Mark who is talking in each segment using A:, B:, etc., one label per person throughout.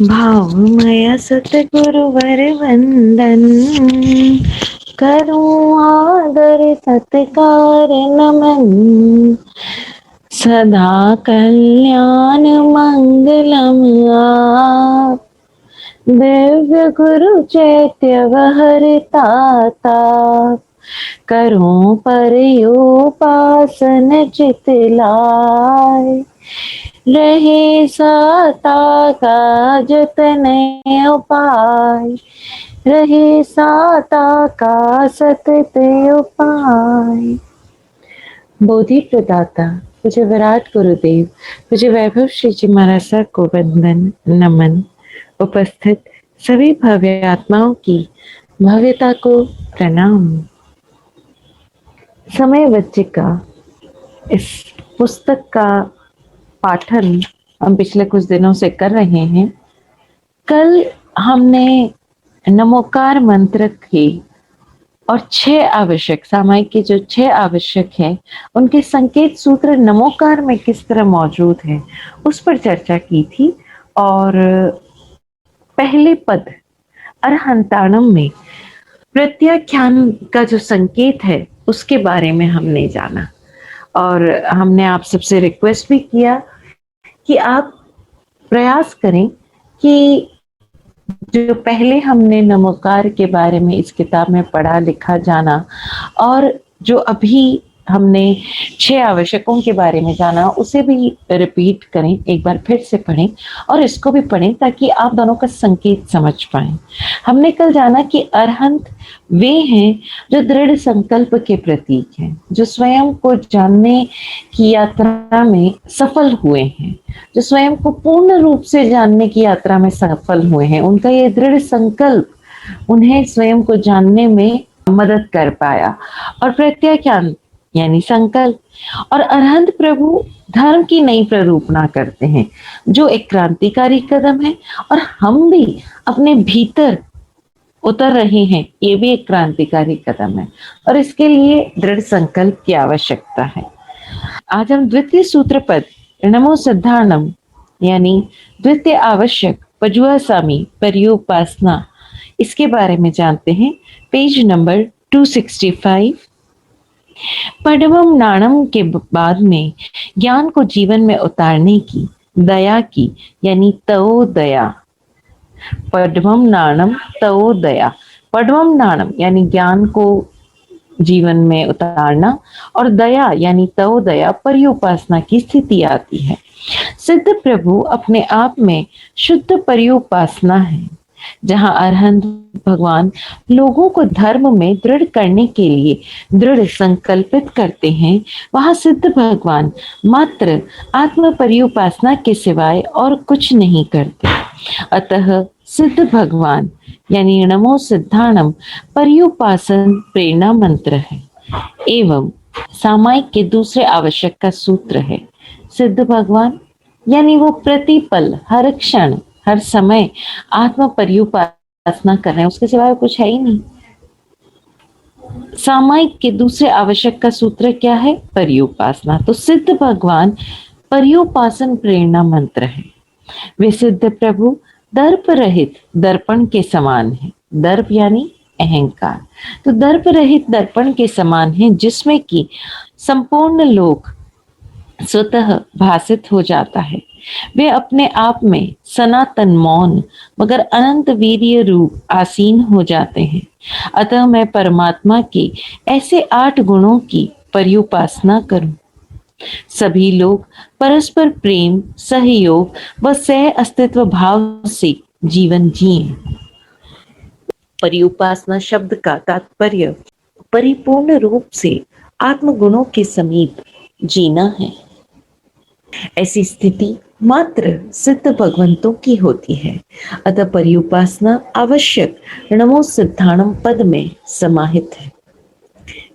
A: भावमय सतगुरुवर वंदन, करूं आदर सत्कार नमन। सदा कल्याण मंगलम आप, दिव्य गुरु चैत्य वहरता। करूं पर उपासन चित लाय, रहे साता का जतन उपाय। रहे साता का सतत उपाय। बोधि प्रदाता मुझे विराट गुरुदेव, मुझे वैभव श्री जी महाराज सर को वंदन नमन। उपस्थित सभी भव्य आत्माओं की भव्यता को प्रणाम। समय बच्चिका इस पुस्तक का पाठन हम पिछले कुछ दिनों से कर रहे हैं। कल हमने नमोकार मंत्र के और 6 आवश्यक सामायिक के जो 6 आवश्यक है उनके संकेत सूत्र नमोकार में किस तरह मौजूद है उस पर चर्चा की थी। और पहले पद अरहंताणम में प्रत्याख्यान का जो संकेत है उसके बारे में हमने जाना। और हमने आप सबसे रिक्वेस्ट भी किया कि आप प्रयास करें कि जो पहले हमने नमोकार के बारे में इस किताब में पढ़ा लिखा जाना और जो अभी हमने 6 आवश्यकों के बारे में जाना उसे भी रिपीट करें, एक बार फिर से पढ़ें और इसको भी पढ़ें ताकि आप दोनों का संकेत समझ पाएं। हमने कल जाना कि अरहंत वे हैं जो दृढ़ संकल्प के प्रतीक हैं, जो स्वयं को जानने की यात्रा में सफल हुए हैं, जो स्वयं को पूर्ण रूप से जानने की यात्रा में सफल हुए हैं। उनका ये दृढ़ संकल्प उन्हें स्वयं को जानने में मदद कर पाया। और प्रत्याख्यान यानी संकल्प। और अरहंत प्रभु धर्म की नई प्ररूपणा करते हैं जो एक क्रांतिकारी कदम है। और हम भी अपने भीतर उतर रहे हैं, ये भी एक क्रांतिकारी कदम है और इसके लिए दृढ़ संकल्प की आवश्यकता है। आज हम द्वितीय सूत्र पद नमो सिद्धाणम यानी द्वितीय आवश्यक पजुआ सामी पर्युपासना इसके बारे में जानते हैं। Page number 265। पडवम नाणम के बाद में ज्ञान को जीवन में उतारने की दया की यानी तवो दया। पडवम नाणम तवो दया। पडवम नाणम यानी ज्ञान को जीवन में उतारना और दया यानी तवो दया पर्युपासना की स्थिति आती है। सिद्ध प्रभु अपने आप में शुद्ध पर्युपासना है। जहां अरहंत भगवान लोगों को धर्म में दृढ़ करने के लिए दृढ़ संकल्पित करते हैं, वहां सिद्ध भगवान मात्र आत्म पर्युपासना के सिवाय और कुछ नहीं करते। अतः सिद्ध भगवान यानी नमो सिद्धाणम पर्युपासन प्रेरणा मंत्र है एवं सामायिक के दूसरे आवश्यक का सूत्र है। सिद्ध भगवान यानी वो प्रतिपल हर क्षण हर समय आत्म पर्युपासना कर रहे हैं, उसके सिवाय कुछ है ही नहीं। सामायिक के दूसरे आवश्यक का सूत्र क्या है? पर्युपासना। तो सिद्ध भगवान पर्युपासन प्रेरणा मंत्र है। वे सिद्ध प्रभु दर्प रहित दर्पण के समान है। दर्प यानी अहंकार। तो दर्प रहित दर्पण के समान है जिसमें कि संपूर्ण लोक स्वतः भासित हो जाता है। वे अपने आप में सनातन मौन मगर अनंत वीर्य रूप आसीन हो जाते हैं। अतः मैं परमात्मा के ऐसे 8 गुणों की पर्युपासना करूं। सभी लोग परस्पर प्रेम सहयोग व सह अस्तित्व भाव से जीवन जिएं। पर्युपासना शब्द का तात्पर्य परिपूर्ण रूप से आत्मगुणों के समीप जीना है। ऐसी स्थिति मात्र सिद्ध भगवंतों की होती है। अतः पर्युपासना आवश्यक नमो सिद्धाणम पद में समाहित है।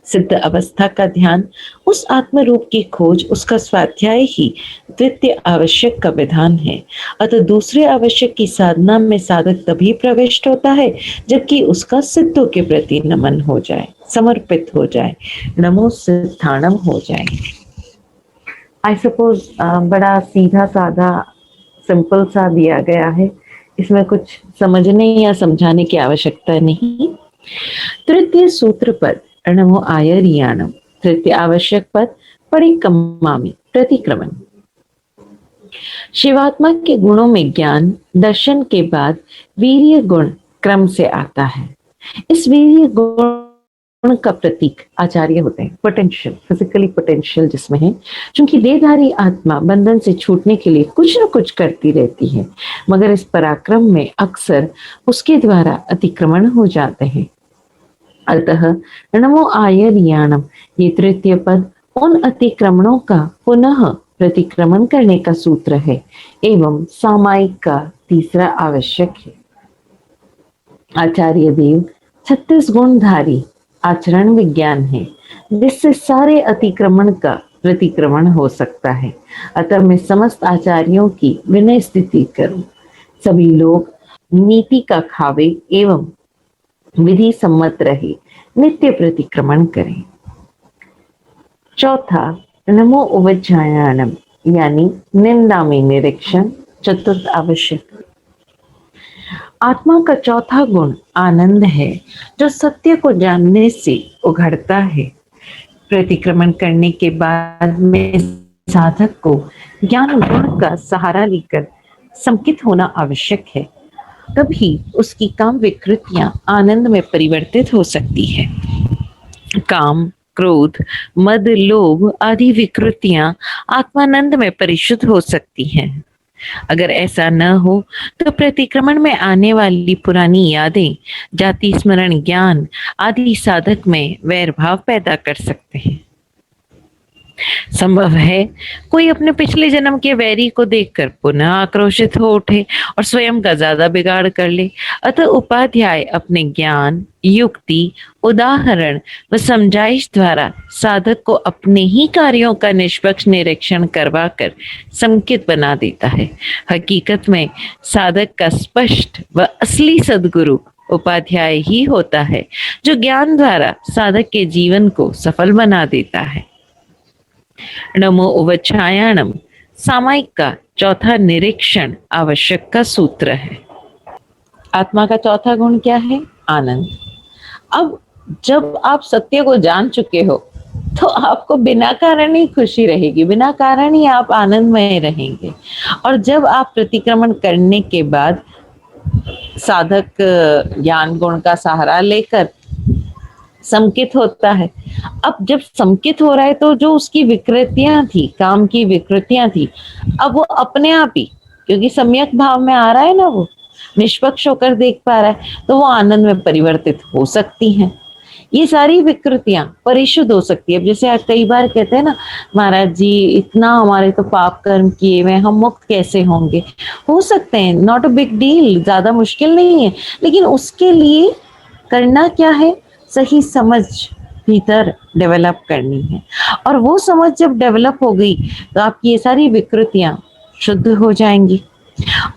A: सिद्ध अवस्था का ध्यान उस आत्म रूप की खोज उसका स्वाध्याय ही द्वितीय आवश्यक का विधान है। अतः दूसरे आवश्यक की साधना में साधक तभी प्रविष्ट होता है जबकि उसका सिद्धों के प्रति नमन हो जाए, समर्पित हो जाए, नमो सिद्धाणम हो जाए। आई सपोज बड़ा सीधा साधा सिंपल सा दिया गया है इसमें कुछ समझने या समझाने की आवश्यकता नहीं। तृतीय सूत्र पद नमो आयरियाणम, तृतीय आवश्यक पद परिकमामि, प्रतिक्रमण। शिवात्मा के गुणों में ज्ञान दर्शन के बाद वीर्य गुण क्रम से आता है। इस वीर्य गुण का प्रतीक आचार्य होते हैं, पोटेंशियल, फिजिकली पोटेंशियल जिसमें है। क्योंकि देहधारी आत्मा बंधन से छूटने के लिए कुछ न कुछ करती रहती है, मगर इस पराक्रम में अक्सर उसके द्वारा अतिक्रमण हो जाते हैं। अतः नमो आयर्याणम, ये तृतीय पद उन अतिक्रमणों का पुनः प्रतिक्रमण करने का सूत्र है एवं सामायिक का तीसरा आवश्यक है। आचार्य देव 36 गुणधारी आचरण विज्ञान है, जिससे सारे अतिक्रमण का प्रतिक्रमण हो सकता है। अतः मैं समस्त आचार्यों की विनय स्थिति करूं, सभी लोग नीति का खावे एवं विधि सम्मत रहे, नित्य प्रतिक्रमण करें। चौथा नमो उवज्जायाणम, यानी निंदा में निरीक्षण, चतुर्थ आवश्यक। आत्मा का चौथा गुण आनंद है, जो सत्य को जानने से उघड़ता है। प्रतिक्रमण करने के बाद में साधक को ज्ञान गुण का सहारा लेकर संकित होना आवश्यक है, तभी उसकी काम विकृतियां आनंद में परिवर्तित हो सकती है। काम, क्रोध, मद, लोभ आदि विकृतियां आत्मानंद में परिशुद्ध हो सकती हैं। अगर ऐसा न हो तो प्रतिक्रमण में आने वाली पुरानी यादें, जाति स्मरण, ज्ञान आदि साधक में वैर भाव पैदा कर सकते हैं। संभव है कोई अपने पिछले जन्म के वैरी को देखकर पुनः आक्रोशित हो उठे और स्वयं का ज्यादा बिगाड़ कर ले। अतः उपाध्याय अपने ज्ञान, युक्ति, उदाहरण व समझाइश द्वारा साधक को अपने ही कार्यों का निष्पक्ष निरीक्षण करवाकर संकित बना देता है। हकीकत में साधक का स्पष्ट व असली सद्गुरु उपाध्याय ही होता है, जो ज्ञान द्वारा साधक के जीवन को सफल बना देता है। नमो उवच्छायाणम, सामायिक का चौथा निरीक्षण आवश्यक का सूत्र है। आत्मा का चौथा गुण क्या है? आनंद। अब जब आप सत्य को जान चुके हो तो आपको बिना कारण ही खुशी रहेगी, बिना कारण ही आप आनंदमय रहेंगे। और जब आप प्रतिक्रमण करने के बाद साधक ज्ञान गुण का सहारा लेकर संकित होता है, अब जब संकित हो रहा है तो जो उसकी विकृतियां थी, काम की विकृतियां थी, अब वो अपने आप ही, क्योंकि सम्यक भाव में आ रहा है ना, वो निष्पक्ष होकर देख पा रहा है, तो वो आनंद में परिवर्तित हो सकती हैं। ये सारी विकृतियां परिशुद्ध हो सकती है। अब जैसे आज कई बार कहते हैं ना, महाराज जी इतना हमारे तो पाप कर्म किए हुए, हम मुक्त कैसे होंगे? हो सकते हैं, नॉट अ बिग डील, ज्यादा मुश्किल नहीं है। लेकिन उसके लिए करना क्या है? सही समझ भीतर डेवलप करनी है। और वो समझ जब डेवलप हो गई तो आपकी ये सारी विकृतियां शुद्ध हो जाएंगी।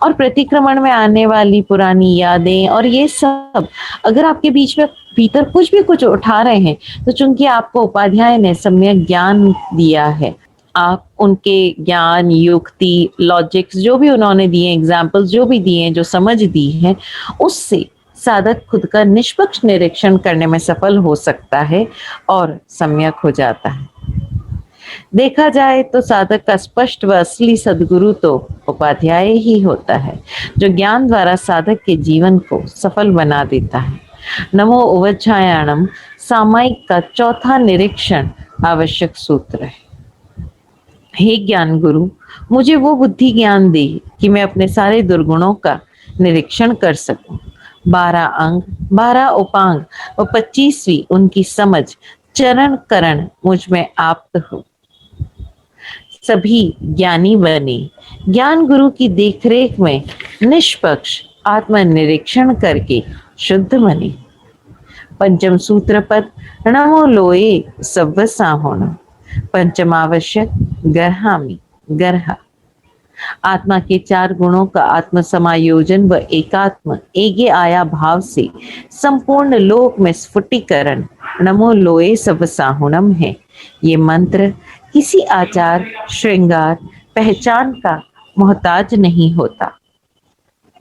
A: और प्रतिक्रमण में आने वाली पुरानी यादें और ये सब अगर आपके बीच में भीतर कुछ उठा रहे हैं, तो चूंकि आपको उपाध्याय ने सम्यक ज्ञान दिया है, आप उनके ज्ञान, युक्ति, लॉजिक्स जो भी उन्होंने दिए, एग्जाम्पल्स जो भी दिए, जो समझ दी है, उससे साधक खुद का निष्पक्ष निरीक्षण करने में सफल हो सकता है और सम्यक हो जाता है। देखा जाए तो साधक का स्पष्ट व असली सद्गुरु तो उपाध्याय ही होता है, जो ज्ञान द्वारा साधक के जीवन को सफल बना देता है। नमो उवच्छायाणम, सामायिक का चौथा निरीक्षण आवश्यक सूत्र है। हे ज्ञान गुरु, मुझे वो बुद्धि ज्ञान दे कि मैं अपने सारे दुर्गुणों का निरीक्षण कर सकूं। 12 अंग, 12 उपांग व 25वीं उनकी समझ चरण करण मुझ में आप्त हो। सभी ज्ञानी बने, ज्ञान गुरु की देखरेख में निष्पक्ष आत्मनिरीक्षण करके शुद्ध बने। पंचम सूत्र पद नमो लोए सव्व साहोण, पंचमावश्यक गर्हामि गर्हा। आत्मा के 4 गुणों का आत्म समायोजन व एकात्म एगे आया भाव से संपूर्ण लोक में स्फुटीकरण नमो लोए सब साहुणम है। ये मंत्र किसी आचार, श्रृंगार, पहचान का मोहताज नहीं होता।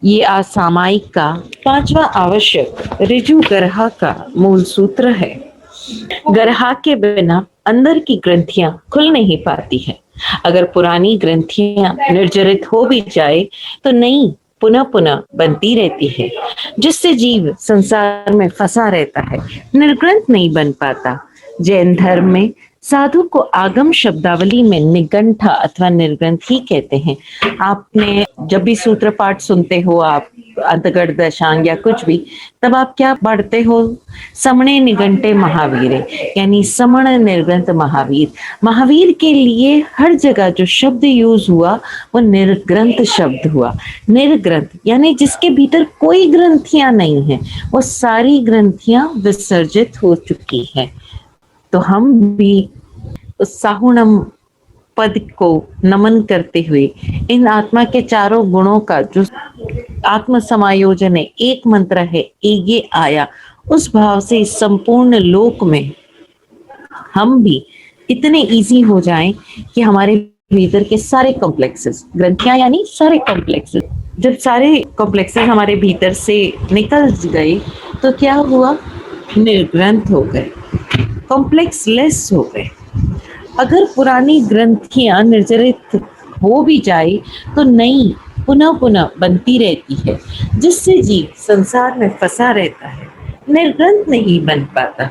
A: ये असामायिक का पांचवा आवश्यक ऋजु गर्हा का मूल सूत्र है। गर्हा के बिना अंदर की ग्रंथियां खुल नहीं पाती है। अगर पुरानी ग्रंथियां निर्जरित हो भी जाए तो नई पुनः पुनः बनती रहती है, जिससे जीव संसार में फंसा रहता है, निर्ग्रंथ नहीं बन पाता। जैन धर्म में साधु को आगम शब्दावली में निगंठा अथवा निर्ग्रंथ ही कहते हैं। आपने जब भी सूत्र पाठ सुनते हो आप, अंतगढ़ दशांग या कुछ भी, तब आप क्या पढ़ते हो? समणे निगंटे महावीर, यानी समण निर्ग्रंथ महावीर। महावीर के लिए हर जगह जो शब्द यूज हुआ वो निर्ग्रंथ शब्द हुआ। निर्ग्रंथ यानी जिसके भीतर कोई ग्रंथियां नहीं है, वो सारी ग्रंथियां विसर्जित हो चुकी है। तो हम भी उस साहुणम पद को नमन करते हुए इन आत्मा के चारों गुणों का जो आत्म समायोजन है, एक मंत्र है, एक ये आया, उस भाव से इस संपूर्ण लोक में हम भी इतने इजी हो जाएं कि हमारे भीतर के सारे कॉम्प्लेक्सेस, ग्रंथियां यानी सारे कॉम्प्लेक्सेस, जब सारे कॉम्प्लेक्सेस हमारे भीतर से निकल गए तो क्या हुआ? निर्ग्रंथ हो गए, कॉम्प्लेक्स लेस हो गए। अगर पुरानी ग्रंथियां निर्जरित हो भी जाए तो नई पुनः पुनः बनती रहती है, जिससे जीव संसार में फंसा रहता है, निर्ग्रंथ नहीं बन पाता।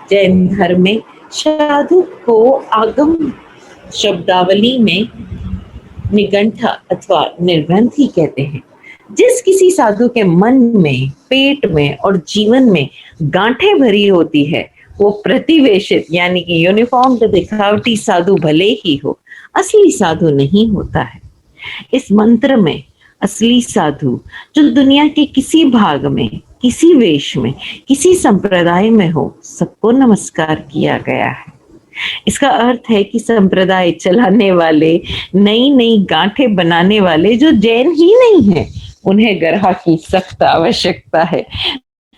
A: जैन धर्म में साधु को आगम शब्दावली में निगंठा अथवा निर्ग्रंथ ही कहते हैं। जिस किसी साधु के मन में, पेट में और जीवन में गांठें भरी होती है, वो प्रतिवेशित यानी कि यूनिफॉर्म दिखावटी साधु भले ही हो, असली साधु नहीं होता है। इस मंत्र में असली साधु जो दुनिया के किसी भाग में, किसी वेश में, किसी संप्रदाय में हो, सबको नमस्कार किया गया है। इसका अर्थ है कि संप्रदाय चलाने वाले, नई नई गांठें बनाने वाले जो जैन ही नहीं है, उन्हें गर्हा की सख्त आवश्यकता है,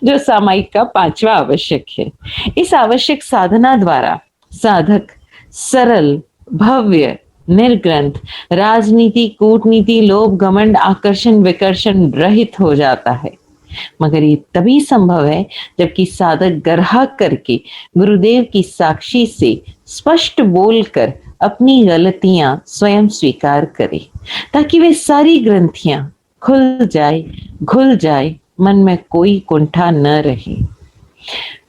A: जो सामायिक का पांचवा आवश्यक है। इस आवश्यक साधना द्वारा साधक सरल, भव्य, निर्ग्रंथ, राजनीति, कूटनीति, लोभ, घमंड, आकर्षण, विकर्षण रहित हो जाता है। मगर ये तभी संभव है जबकि साधक गर्हा करके गुरुदेव की साक्षी से स्पष्ट बोलकर अपनी गलतियां स्वयं स्वीकार करे, ताकि वे सारी ग्रंथियां खुल जाए, घुल जाए, मन में कोई कुंठा न रहे।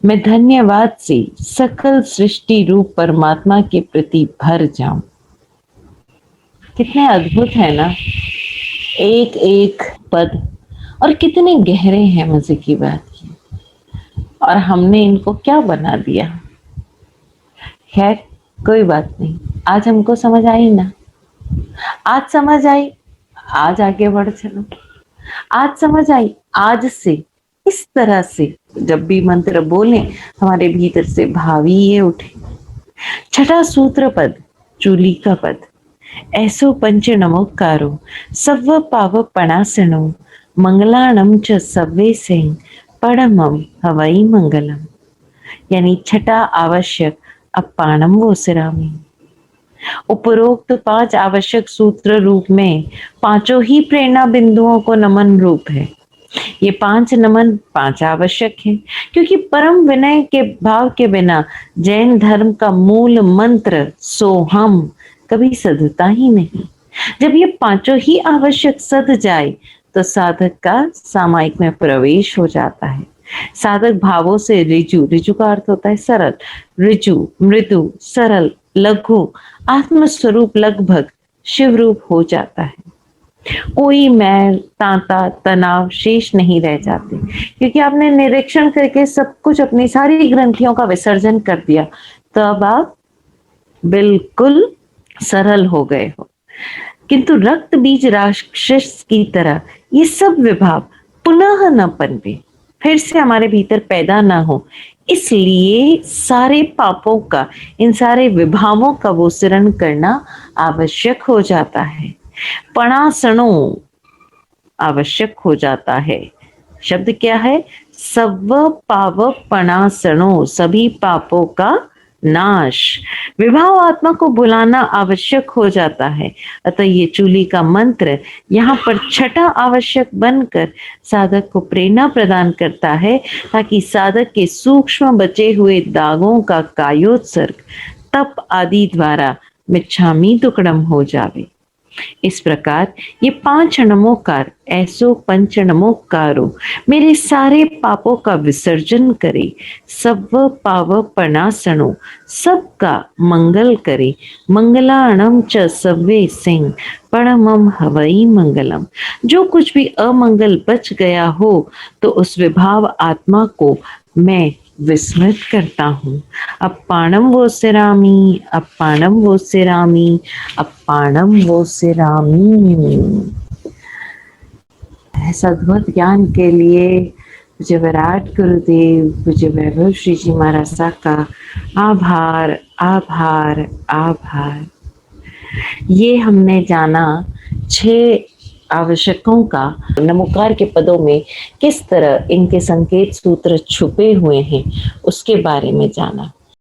A: मैं धन्यवाद से सकल सृष्टि रूप परमात्मा के प्रति भर जाऊं। कितने अद्भुत है ना एक एक पद, और कितने गहरे हैं। मजे की बात है, और हमने इनको क्या बना दिया। खैर कोई बात नहीं, आज हमको समझ आई ना, आज समझ आई, आज आगे बढ़ चलो। आज समझ आई, आज से इस तरह से जब भी मंत्र बोले हमारे भीतर से भाव ये उठे। छठा सूत्र पद, चूली का पद, ऐसो पंच नमोकारो सव्व पाव पणासनो मंगलाणम च सव्वे सिंह परमम हवई मंगलम, यानी छठा आवश्यक अपाणम वोसरामी। उपरोक्त पांच आवश्यक सूत्र रूप में पांचों ही प्रेरणा बिंदुओं को नमन रूप है। ये पांच नमन पांच आवश्यक है, क्योंकि परम विनय के भाव के बिना जैन धर्म का मूल मंत्र सोहम कभी सधता ही नहीं। जब ये पांचों ही आवश्यक सध जाए तो साधक का सामायिक में प्रवेश हो जाता है। साधक भावों से ऋजु, ऋजु का अर्थ होता है सरल, ऋजु, मृदु, सरल, लघु, आत्मस्वरूप लगभग शिव रूप हो जाता है। कोई मैल, तांता, तनाव शेष नहीं रह जाते, क्योंकि आपने निरीक्षण करके सब कुछ, अपनी सारी ग्रंथियों का विसर्जन कर दिया, तो अब आप बिल्कुल सरल हो गए हो। किंतु रक्त बीज राक्षस की तरह ये सब विभाव पुनः न पनपे, फिर से हमारे भीतर पैदा ना हो, इसलिए सारे पापों का, इन सारे विभावों का वोसरण करना आवश्यक हो जाता है। पणासणो आवश्यक हो जाता है। शब्द क्या है? सव पाव पणासणो, सभी पापों का नाश। विभाव आत्मा को बुलाना आवश्यक हो जाता है। अतः ये चूली का मंत्र यहाँ पर छठा आवश्यक बनकर साधक को प्रेरणा प्रदान करता है, ताकि साधक के सूक्ष्म बचे हुए दागों का कायोत्सर्ग तप आदि द्वारा मिच्छामी दुक्कड़म हो जावे। इस प्रकार ये 5 नमोकार, ऐसो पंच नमोकारो मेरे सारे पापों का विसर्जन करे, सब पाव पनासनो सबका मंगल करे, मंगलाणम च सव्वे सिंह परमम हवई मंगलम। जो कुछ भी अमंगल बच गया हो तो उस विभाव आत्मा को मैं विस्मृत करता हूँ। अप्पाणम वो सिरामी, अप्पाणम वो सिरामी, अप्पाणम वो सिरामी। सद्भुत ज्ञान के लिए पूज्य विराट गुरुदेव, पूज्य वैभव श्री जी महाराज का आभार आभार आभार। ये हमने जाना 6 आवश्यकों का नमोकार के पदों में किस तरह इनके संकेत सूत्र छुपे हुए हैं उसके बारे में जाना।